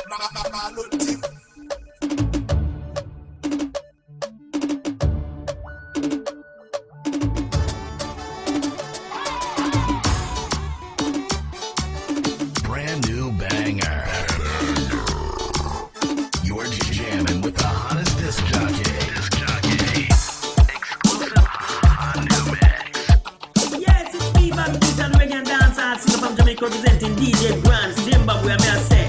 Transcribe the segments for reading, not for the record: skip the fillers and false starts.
Brand new banger. You're jamming with the hottest disc jockey. Exclusive new mix. Yes, it's me, Bobby Keith and Reggae and Dancehall singer from Jamaica representing DJ Grand Zimbabwe. May I say?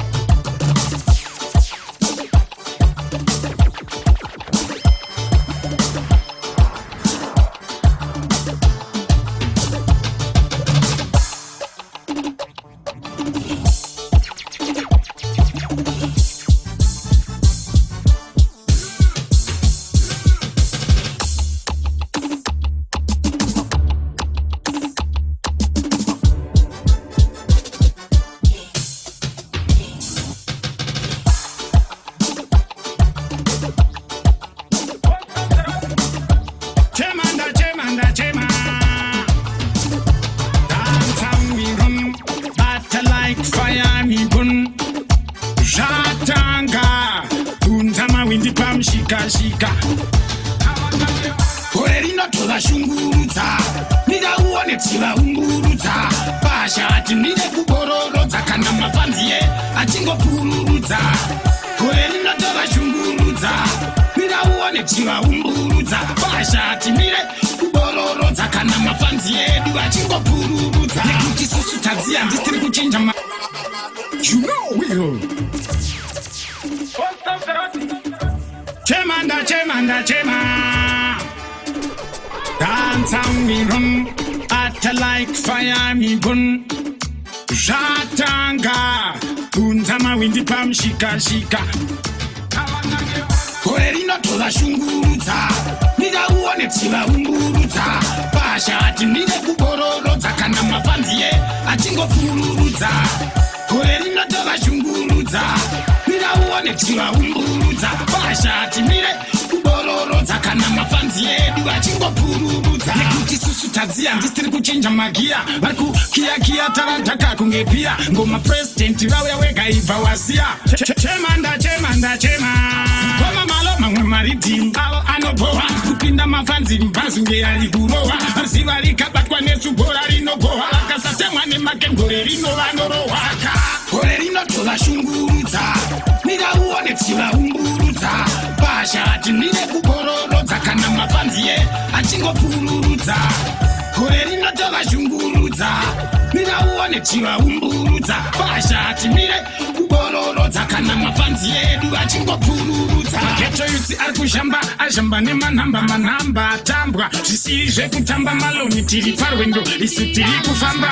Downtown we run, at like fire me gun. Jatanga, unzama windi pam shika shika. Korerino tola shunguruza, nida uone tila umburuza. Pasha ati nide kubororoza, kana mafanzie, achingo pururuza. Korerino tola shunguruza, nida uone tila umburuza. Pasha ati nide kubororoza, kana mafanzie, achingo pururuza. Nekuti susu tazia, ndistiri kuchinja magia. Barku kia kia tarataka kungepia. Ngoma president, rawe wega iva wasia. Chemanda, chemanda, chema. Koma malo mangwe mariti. Ao anopoa. Kupinda mafanzi mpazunge alikuroa. Arsiva likabatwa nesu bora rinogoa. Lakasate mwane makengore rino vanoroa. Kore rino tola shunguruza. Nida uone tila umburuza. Pasha ati nide kubororoza. Kana mafanzie achingo pururuza. Kore rino tola shunguruza. Nida uone tila umburuza. Pasha ati nide kubororoza. Kana mafanzie achingo pururuza. Geto yuti alikushamba, ashamba ne manamba tambwa. Jisije kutamba maloni tiri parwendo. Isu tiri kufamba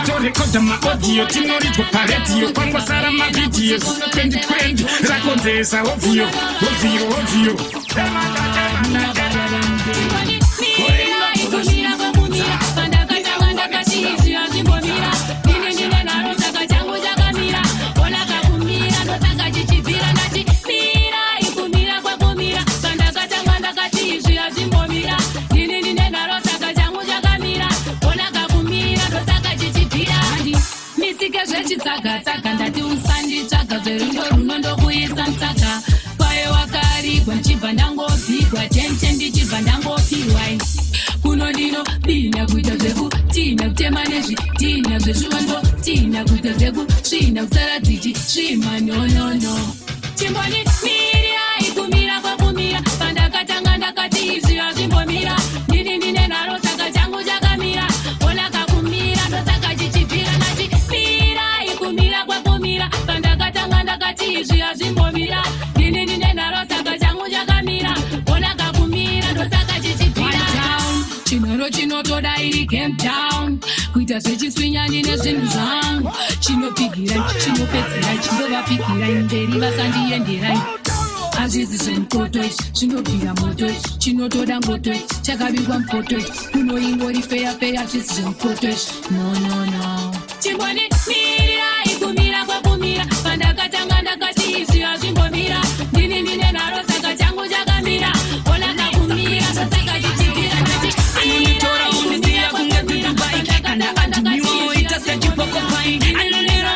to rekoda ma audio. Tinori to paredio, kwangwa sara ma video. Susa 2020, rakonzesa ovio. Tsaka ndati usandi tsaka zverundo runondo kuisa mtsaka kwaye wakarigwa nchibva ndangopigwa tenche ndichibva ndangopirwa kuno ndino bina kuita zvekutina kutema nezvitina zvezviwando tina kuita zvekusvina kusara dziti svima nonono chimboni miri aikumira kwakumira pandakatanga ndakati izvi hazvimbomira ndini ndine nharo saka changu chakamira ona kakumira ndosaka chichibvira nati kumira kwakumira pandakatanga ndakati izvi hazvimbomira ndini ndine nharo saka changu chakamira ona kakumira ndosaka chichibvira chinharo chinotoda iri Cape Town kuita zvechiswinya ndine zvinhu zvangu chinopigirai chinopedzera chinovapigirai mberi vasandienderai hazvizi zvemikoto izvi zvinobvira moto izvi chinotoda ngoto izvi chakabikwa mupoto izvi kunoingori feya hazvizi zvemikoto izvi no chimboni miri aikumira kwakumira pandakatanga ndakati izvi hazvimbomira ndini ndine nharo saka changu chakamira ona kakumira ndosaka chichibvira nati anonitora unoziya kunge kudubai kana andimiwa oita sechipoko pai anonitora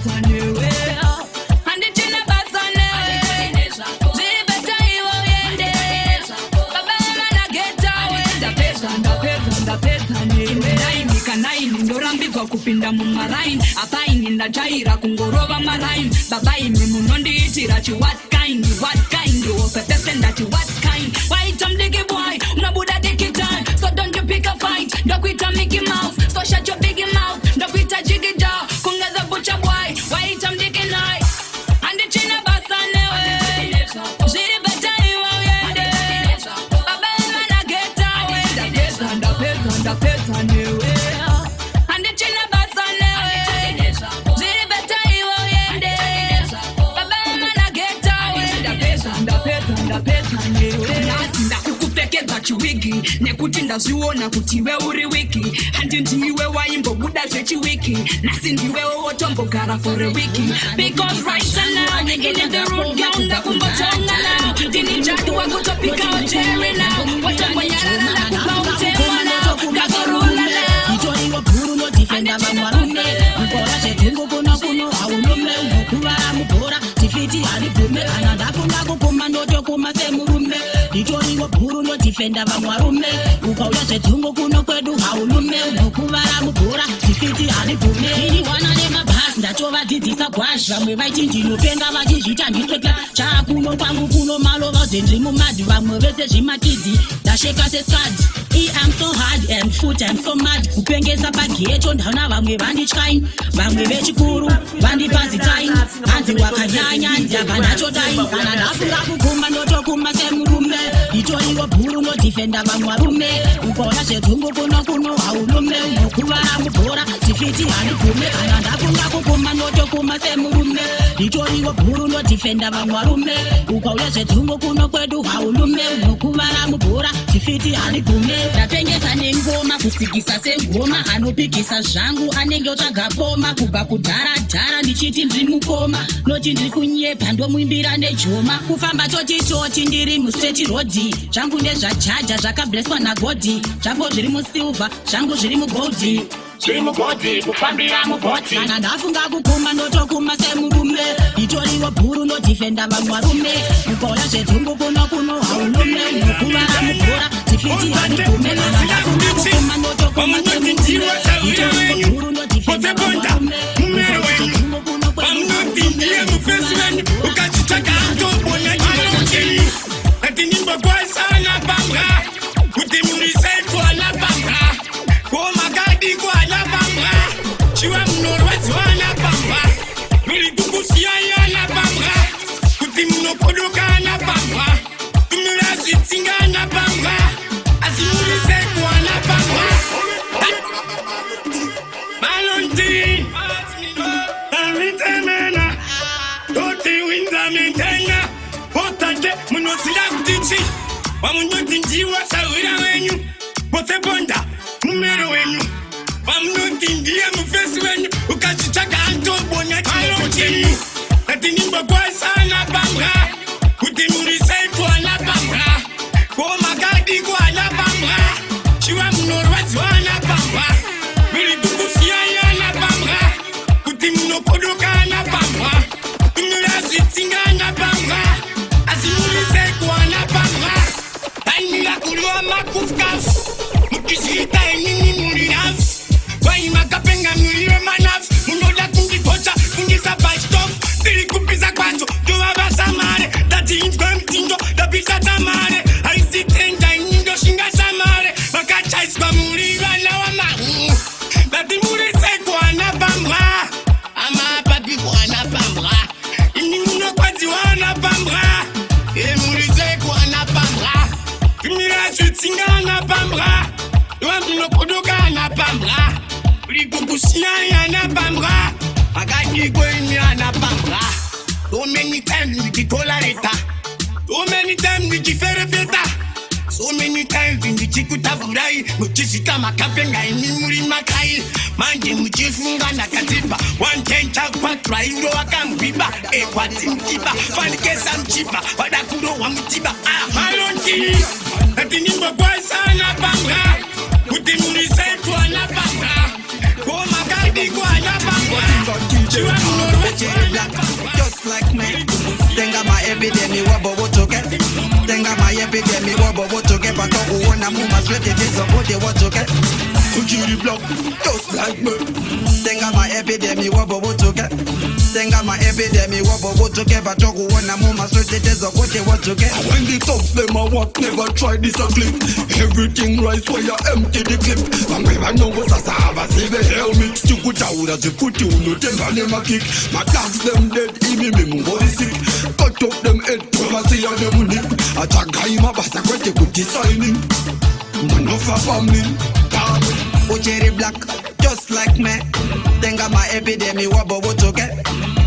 ndapedza newe handichina basa newe zviri beta iwo uende baba vamana getawe ndapedza newe naini kanaini ndorambidzwa kupinda mumaraini apaini ndajaira kungorova maraini baba imi munondiitira chiwhat kind wopepese ndati what kind waita mdiki boy unabuda diki time so don't you pick a fight ndokuita Mickey Mouse so shut your big mouth ndokuita jiggy jaw kungeza butcher boy waita mdiki night handichina basa newe zviri beta iwe uende baba vamana getawe ndapedza newe handichina basa newe zviri beta iwe uende baba vamana getawe ndapedza newe nasi ndakukupfekedza chiwigi nekuti ndazviona kuti iwe uri wiki handi ndiwe waimbobuda zvechiwiki nasi ndiwewo wotombogara for a wiki because right now in the road girl ndakumbotonga now ndini jadi wakutopika ojeri now watambonyarara ndakupa utewa now ndakorula now itoriwo bhuru nodhifenda vamwarume mukora zvedhungu kuno haunume unokuvara mubhora tifiti hari bhume kana ndafunga kukuma ndotokuma semurume itoriwo bhuru nodhifenda vamwarume ukauya zvedhungu kuno kwedu haunume unokuvara mubhora tifiti hari bhume ini wana nemabhasi ndatovadzidzisa gwazi vamwe vaiti ndinopenga vachizvita ndisweka chaakuno kwangu kuno malova zendri mumadhi vamwe vese zvimakidzi ndasheka seskadhi I'm so hard and foot I'm so mad kupengesa pageto ndaona vamwe vandityaini vamwe vechikuru vandipazitaini hanzi wakanyanya ndabva ndachodai kana ndafunga kukuma ndotokuma semurume itoriwo bhuru nodhifenda vamwarume ukaona zvedhungu kuno haunume unokuvara mubhora tifiti handibvume kana ndafunga kukuma ndotokuma semurume itoriwo bhuru nodhifenda vamwarume ukauya zvedhungu kuno kwedu haunume unokuvara mubhora tifiti handibvume ndapengesa nengoma kusikisa sengoma anopikisa zvangu anenge otsvaga poma kubva kudharadhara ndichiti ndiri mukoma noti ndiri kunyepa ndomuimbira nejoma kufamba toti ndiri mustreti rodhi zvangu ndezvajaja zvakableswa nagodhi zvapo zviri musilva zvangu zviri mugodhi kufambira mugoti kana ndafunga kukuma ndotokuma semurume itoriwo bhuru nodhifenda vamwarume ukaona zvedhungu kuno haunume unokuvara mubhora tifiti handibvume kana ndafunga kukuma ndotokuma semurume itoriwo bhuru nodhifenda vamwarume ndiye mufesi wenyu ukachitsvaga atobona chinoteni ati nimbokwasana pambwa kuti murisetwana pambwa komakadi kwana pambwa chiva munorwadziwana pambwa muri kukusiyayana pambwa kuti munokodokana pambwa kumira zvitsingana pambwa asi murisekwana pambwa malonti amitemena toti winza mitenga potate munosila kutichi wamunoti ndiwa saura wenyu potebonda numero wenyu wamunoti ndiye mufesi wenyu ukachitsvaga antobona chinoteni ati nimbokwasana pambwa kuti murisaitwana pambwa komakadi kwana pambwa chiva munorwadziwana pambwa muri kukusiyayana pambwa kuti munokodokana pambwa kumira zvitsingana pambwa asi murisaitwana pambwa ainira kuriwa makufkafu mukizviita inini muri nhafu vai makapenga muriwe manafu munoda kundipota kungisa pachitofu ndiri kupisa kwacho ndovavasa mare ndatinzwa mutindo ndapisa tamare aisitenda ini ndoshinga samare vakachaiswa muri vana vamahu ndati murisekwana pambwa amapapikwana pambwa ini munokwadziwana pambwa murisekwana pambwa kumira zvitsingana pambwa iva munokodokana pambwa uri kukusiyana pambwa akadikwenyana pambwa so many times ndichitolareta so many times ndichiferefeta so many times ndichikutaburai muchizvita makapenga ini muri makai manje muchifunga ndakadzipa 110 chakwatura iro wakangwiba ekwati mutiba fanikesa mchiba wada kurohwa mutiba malonti ati nimbokwasana pambwa kuti murisaitwana pambwa komakadi Just like me, tenga my epidemic wabo wotoke. Tenga my epidemic wabo wotoke. But I wanna move my straight it is a body wotoke. Kujiri block, just like me. Tenga my epidemic wabo wotoke. Tenga my epidemic wabo wotoke. But I wanna move my straight it is a body wotoke. When the top them a walk, never try this a clip. Everything rise while you empty the clip. And we know what's a sava, see the helmet. You could out as you put you no temper them a kick. My dogs them dead, me body sick. Cut up them head, never see how them nip. Attack him a basa kwete kuti signing. Man of a family. Cherry black, just like me. Tenga my epidemic wabo wotoke.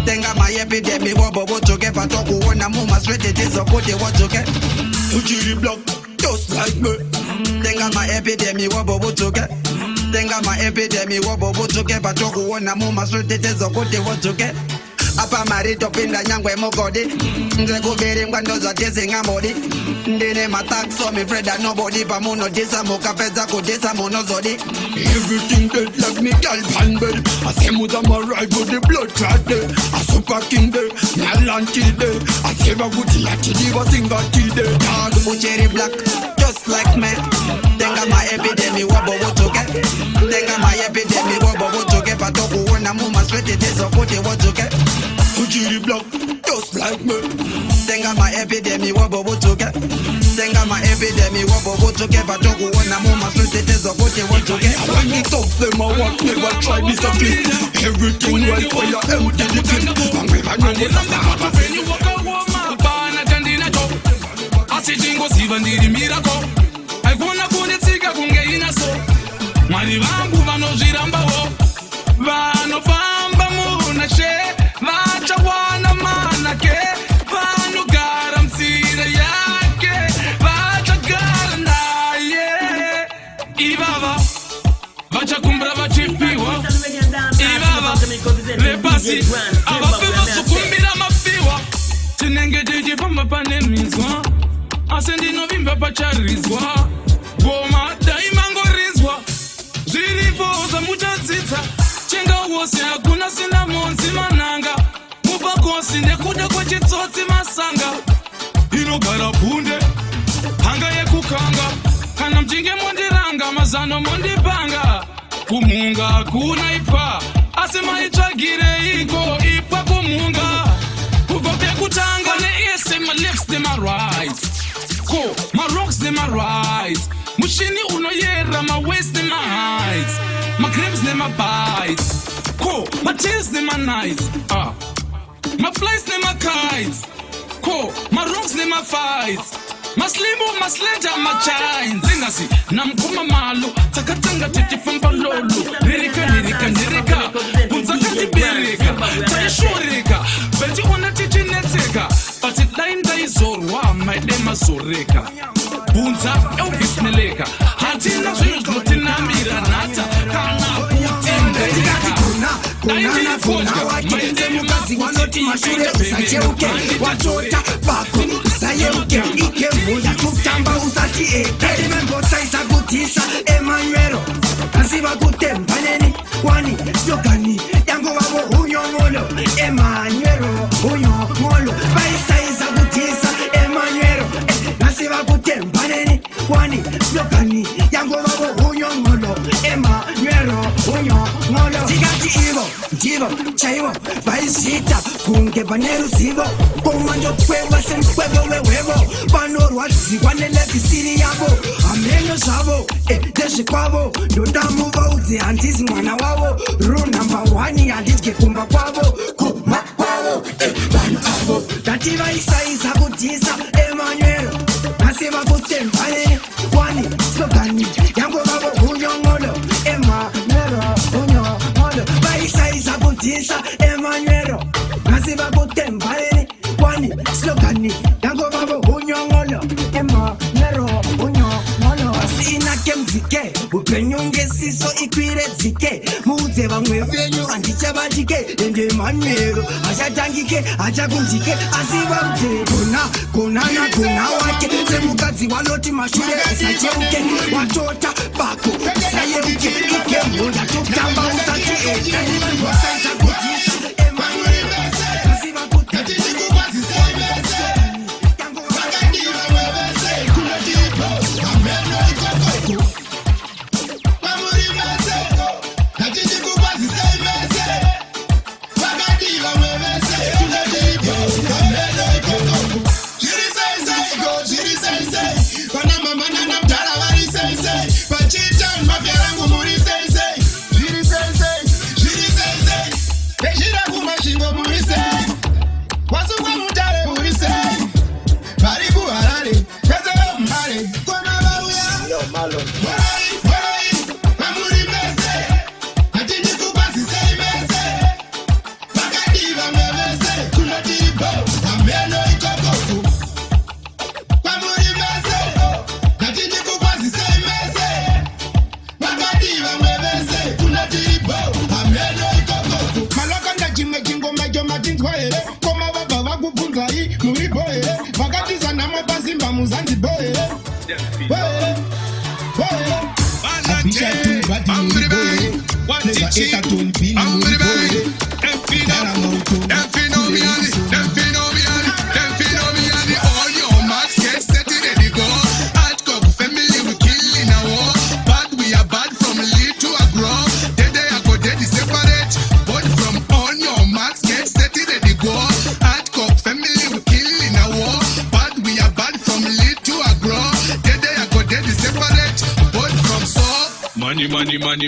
Tenga my epidemic wabo wotoke. But I wanna move my straight it is a body wotoke. Cherry black, just like me. Tenga my epidemic wabo wotoke. Tenga my epidemic wabo wotoke. But I wanna move my straight it is a body wotoke. Apa marito pinda nyangwe mogodi. Nze kubiri mkwandoza tisi ngamodi. Ndine matakso mi freda nobody. Pamuno disa mukapeza kudisa monozodi. Everything dead like me gal pan bed. I say muda ma ride with the blood clot there. I super king there, nalanti there. I say ba guti yati diva singa ti there. Cherry black, just like me. Tenga my epidemic wabo wotoke. Tenga my epidemic wabo wotoke. Patoku wana muma straight it is a kote wotoke. Cherry black, just like me. Tenga my epidemic wabo wotoke. Tenga my epidemic wabo wotoke. Patoku wana muma straight it is a kote wotoke. When the top them a walk, never try this a clip. Everything right for you empty the clip. And we know what's a sava. When you walk a woman, bana tandina to. Asitingo siva ndiri miracle. Aikuna kunitsika kunge inaso. Mwari vangu vanozvirambawo. Vanofamba munashe. Vachawana manake. Vanogara mtsira yake. Vachagara naye. Ivava. Vachakumbra vachipiwa. Ivava. Lepasi. Avafeva sukumbira mafiwa. Tinenge jijipamba panemizwa. Asendino vimba pacharizwa. Goma daimangorizwa. Zviripo za muchadzidza. Chenga wose hakuna sina monzi mananga. Mupa kosi nekuda kwechitsotsi masanga. Inogara punde. Hanga yekukanga. Kana mchinge mondiranga. Mazano mondipanga. Kumunga hakuna ipa. Asi maitsvagire iko ipa kumunga. Kubva kutanga neese my left them are right. Ko my rocks them are right. Mushini unoyera my waist them are heights. My grapes them are bites. Ko my tails them are nice. My flies them are kites. Ko my rocks them are fights. Maslimbo masleta machine. Zingasi namkuma malu. Takatanga titifamba lolu. Lirika lirika lirika. Unzakati birika. Taishurika. Beti unatichineteka. But it line daizorwa. My dema zoreka. Bunza Elvis Meleka. Hatina zwinu mutinamira nata. Kana putindereka. Kunana funa wakite mukazi wanoti mashure usacheuke. Watota bako usayeuke. Ike muya tutamba usati eke. Membo saisa gutisa Emanuelo. Nasiba kutembaneni wani slogani. Yango wabo unyongolo Emanuelo unyongolo. Baisa gutisa Emanuelo. Nasiba kutembaneni wani slogani. Yango wabo unyongolo Emanuelo unyongolo. Tigati ivo Divo, chaivo, baisita, kunge baneru sivo. Komando kweva semkwego wewevo. Panoro atizigwa nelevi siri yavo. Ameno zavo, deshe kwavo. Ndodamu vauzi andizi mwana wavo. Rule number 1 andizge kumba kwavo. Kuma kwavo, banu avo. Dativa isa kutisa, Emanuelo. Nasiva kutembane, wani, slogani. Yango vavo unyongolo, Emanuelo, unyongolo. Baisa kutisa, Emanuelo. Nasiva kutembane, wani, slogani. Yango vavo unyongolo, Emanuelo, unyongolo. Asina kemzike, upenyunge siso ikwire zike. Muuze vamwe venyu andichaba abatike ende manero achatangike achakunzike asiva kuti kona nakona wake semukadzi waloti mashure usacheuke watota bako usayeuke ike munda totamba usati etaaaisa kutisa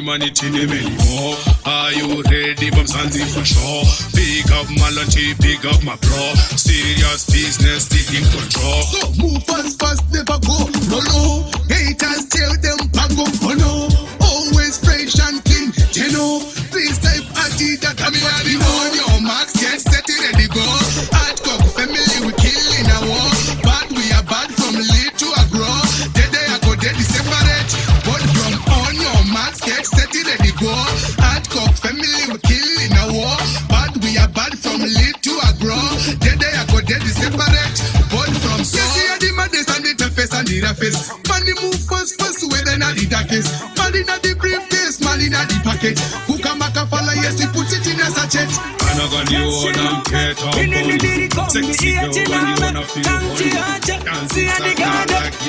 Money to the anymore. Are you ready? Bamsanzi for sure. Big up Malonchi, big up my bro. Serious business, taking control. So move fast, never go. No. Haters tell them pango. Oh no. Always fresh and clean. You know, please type party that I'm in on your marks. Get set ready go. Hardcore family we killing a war. But we are bad from lead to a grow. Dead I go dead separate. But from on your marks, get set ready go. Hardcore family we killing a war. But we are bad from lead to a grow. Dead I go dead separate. But from so yes, the maddest and the toughest and the roughest. Money move fast where they not the darkest. Money not the briefcase, money not the package. Who come back and follow, yes, he put it in a sachet. And I got you on and get on board. Sexy girl, when you wanna feel good. Dancing like that,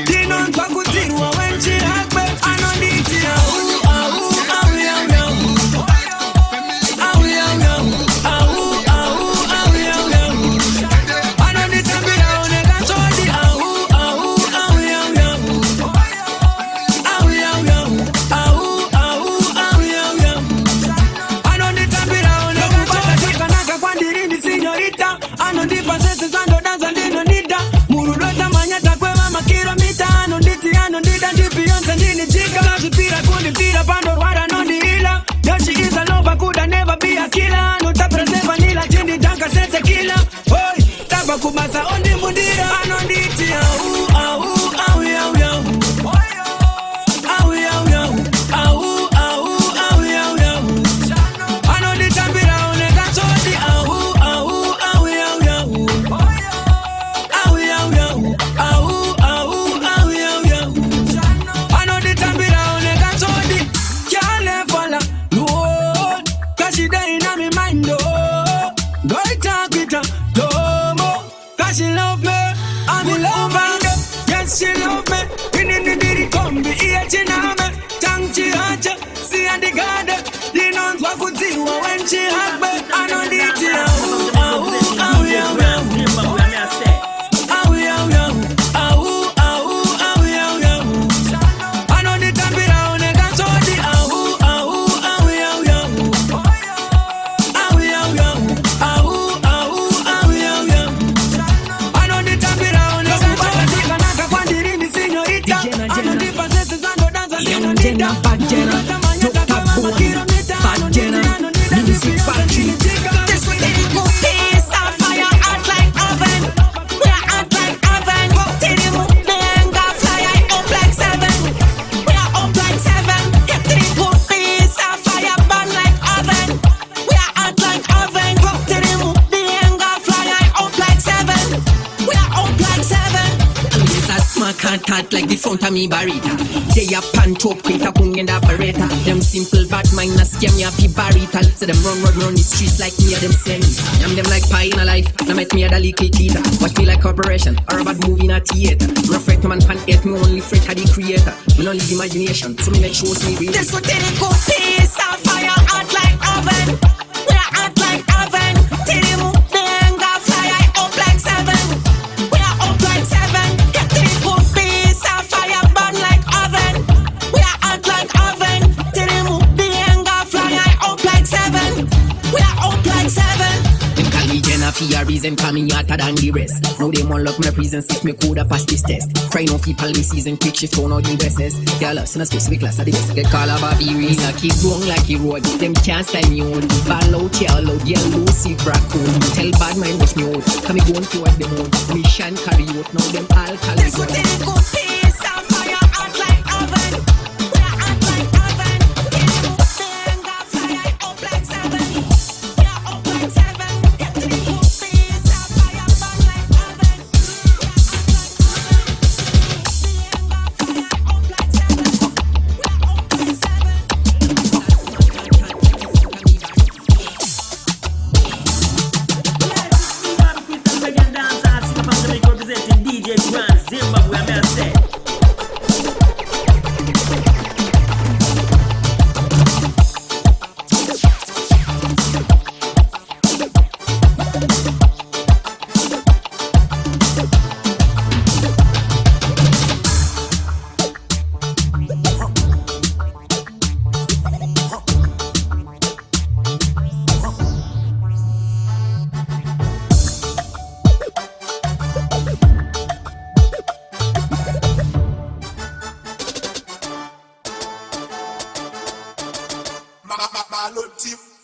Kubasa on the mundira anonditi she love me, I'm in love her. Yes, she love me. In the diddy come be here, she know me. Thank you, Haja. See and the garden. You know what could do when she hug me. I know the Bad Jenna, music factory. hot like the front of me barita. They a pan top quick a kung and operator. Them simple bad mind a scam me a fi barita. So them run the streets like me a them send. I'm them like pie in a life. Now met me a the little teeter. Watch me like corporation or a bad movie in a theater. No fret man pan hate me only fret a the creator. Me no leave imagination so me make shows me real. This what they go peace and fire hot like oven. We are hot like oven. Tirimu denga fire up like 7. We are up like 7. Get the good peace and fire burn like oven. We are hot like oven. Tirimu denga fire up like 7. We are up like 7. Them call me Jenna for a reason, call me hotter than the rest. Now they want lock my presence if me coulda pass this test. Try no people this season, quick shift on all the dresses. Girl, us in a specific class of the best. Get call a Bobby Reed, a keep wrong like he road. Them can't style me out. Ball out, yell out, Lucy Braccoon. Tell bad mind watch me out. Come me go and toward them out. Mission carry out, now them all call me This what they go peace and fire hot like oven. We are hot like oven. Tirimu denga fire up like 7. We are up like 7. Get the good peace and fire burn like oven. We are hot like 7. We are up like 7. Crystal Reggae Dance Art, Singer from Jamaica representing DJ Grand, Zimbabwe, I may say. Malotip.